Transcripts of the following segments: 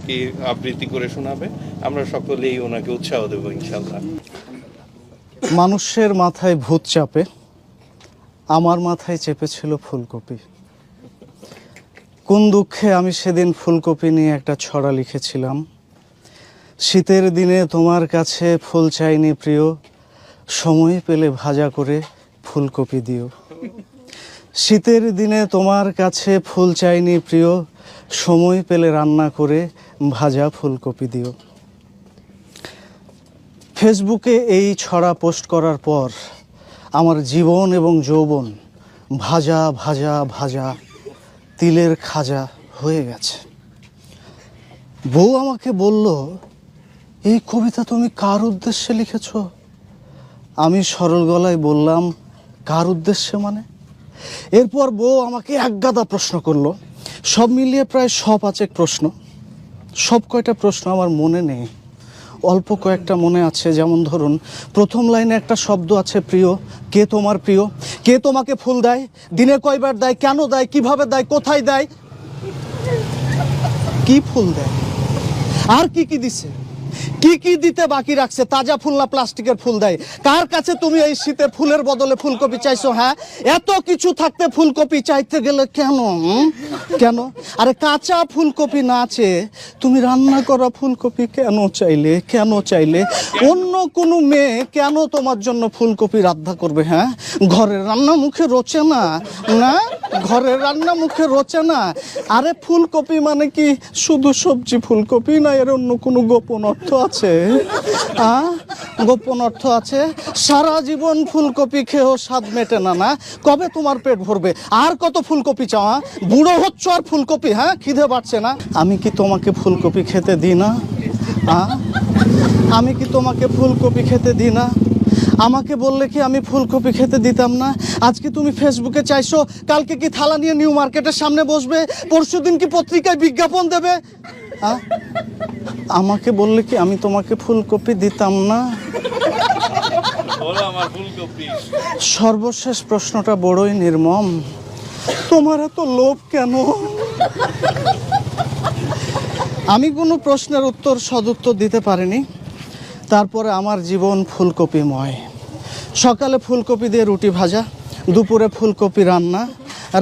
কি আবৃত্তি করে শোনাবে, আমরা সকলেই ওনাকে উৎসাহ দেবো ইনশাল্লাহ। মানুষের মাথায় ভূত চাপে, আমার মাথায় চেপেছিল ফুলকপি। কোন দুঃখে আমি সেদিন ফুলকপি নিয়ে একটা ছড়া লিখেছিলাম। শীতের দিনে তোমার কাছে ফুল চাইনি প্রিয়, সময় পেলে ভাজা করে ফুলকপি দিও। শীতের দিনে তোমার কাছে ফুল চাইনি প্রিয়, সময় পেলে রান্না করে ভাজা ফুলকপি দিও। ফেসবুকে এই ছড়া পোস্ট করার পর আমার জীবন এবং যৌবন ভাজা ভাজা ভাজা তিলের খাজা হয়ে গেছে। বউ আমাকে বলল, এই কবিতা তুমি কার উদ্দেশ্যে লিখেছ? আমি সরল গলায় বললাম, কার উদ্দেশ্যে মানে? এরপর বউ আমাকে একগাদা প্রশ্ন করলো, সব মিলিয়ে প্রায় 5 প্রশ্ন। সব কয়টা প্রশ্ন আমার মনে নেই, অল্প কয়েকটা মনে আছে। যেমন ধরুন, প্রথম লাইনে একটা শব্দ আছে প্রিয়। কে তোমার প্রিয়? কে তোমাকে ফুল দেয়? দিনে কয়বার দেয়? কেন দেয়? কিভাবে দেয়? কোথায় দেয়? কি ফুল দেয়? আর কি কি দিছে? কি কি দিতে বাকি রাখছে? তাজা ফুল না প্লাস্টিকের ফুল দেয়? কার কাছে তুমি এই শীতে ফুলের বদলে ফুলকপি চাইছো? হ্যাঁ, এত কিছু থাকতে ফুলকপি চাইতে গেলে কেন? কেন? আরে কাঁচা ফুলকপি না চেয়ে তুমি রান্না করা ফুলকপি কেন চাইলে? কেন চাইলে? অন্য কোনো মেয়ে কেন তোমার জন্য ফুলকপি রান্না করবে? হ্যাঁ, ঘরের রান্না মুখে রোচে না? না, ঘরের রান্না মুখে রোচে না। আরে ফুলকপি মানে কি শুধু সবজি ফুলকপি না? এর অন্য কোনো গোপন অর্থ আছে? গোপন অর্থ আছে। সারা জীবন ফুলকপি খেয়েও স্বাদ মেটে না। না, কবে তোমার পেট ভরবে? আর কত ফুলকপি চাও? বুড়ো হচ্ছ আর ফুলকপি? হ্যাঁ, খিদে বাড়ছে না? আমি কি তোমাকে ফুলকপি খেতে দিই না? আমি কি তোমাকে ফুলকপি খেতে দিই না? আমাকে বললে কি আমি ফুলকপি খেতে দিতাম না? আজকে তুমি ফেসবুকে চাইছো, কালকে কি থালা নিয়ে নিউ মার্কেটের সামনে বসবে? পরশুদিন কি পত্রিকায় বিজ্ঞাপন দেবে? আমাকে বললে কি আমি তোমাকে ফুলকপি দিতাম না? সর্বশেষ প্রশ্নটা বড়ই নির্মম, তোমার এত লোভ কেন? আমি কোনো প্রশ্নের উত্তর সদুত্তর দিতে পারিনি। তারপরে আমার জীবন ফুলকপিময়। সকালে ফুলকপি দিয়ে রুটি ভাজা, দুপুরে ফুলকপি রান্না,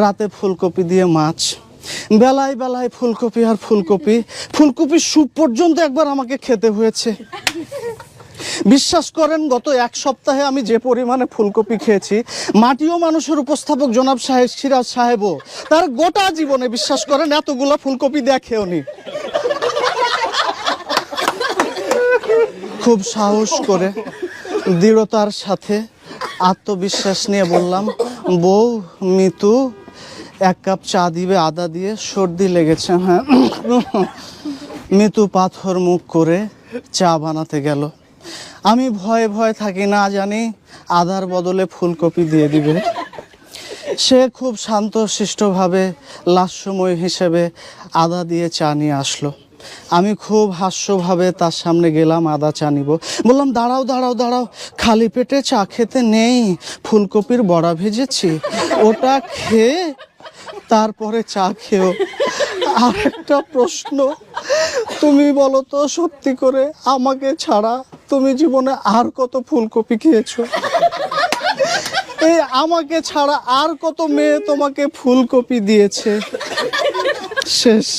রাতে ফুলকপি দিয়ে মাছ, বেলায় বেলায় ফুলকপি আর ফুলকপি। ফুলকপির স্যুপ পর্যন্ত একবার আমাকে খেতে হয়েছে। বিশ্বাস করেন, গত 1 সপ্তাহে আমি যে পরিমাণে ফুলকপি খেয়েছি, মাটিও মানুষের উপস্থাপক জনাব সিরাজ সাহেবও তার গোটা জীবনে, বিশ্বাস করেন, এতগুলা ফুলকপি দেখেওনি। খুব সাহস করে, দৃঢ়তার সাথে, আত্মবিশ্বাস নিয়ে বললাম, বউ মিতু 1 কাপ চা দিবে আদা দিয়ে, সর্দি লেগেছে। হ্যাঁ। মিতু পাথর মুখ করে চা বানাতে গেল। আমি ভয়ে ভয়ে থাকি, না জানি আদার বদলে ফুলকপি দিয়ে দিবে। সে খুব শান্তশিষ্টভাবে লাস্যময় হিসেবে আদা দিয়ে চা নিয়ে আসলো। আমি খুব হাস্যভাবে তার সামনে গেলাম আদা চা নিব। বললাম, দাঁড়াও দাঁড়াও দাঁড়াও, খালি পেটে চা খেতে নেই, ফুলকপির বড়া ভেজেছি, ওটা খেয়ে তারপরে চা খেও। আর একটা প্রশ্ন, তুমি বলো তো সত্যি করে, আমাকে ছাড়া তুমি জীবনে আর কত ফুলকপি খেয়েছো? এই আমাকে ছাড়া আর কত মেয়ে তোমাকে ফুলকপি দিয়েছে? শেষ।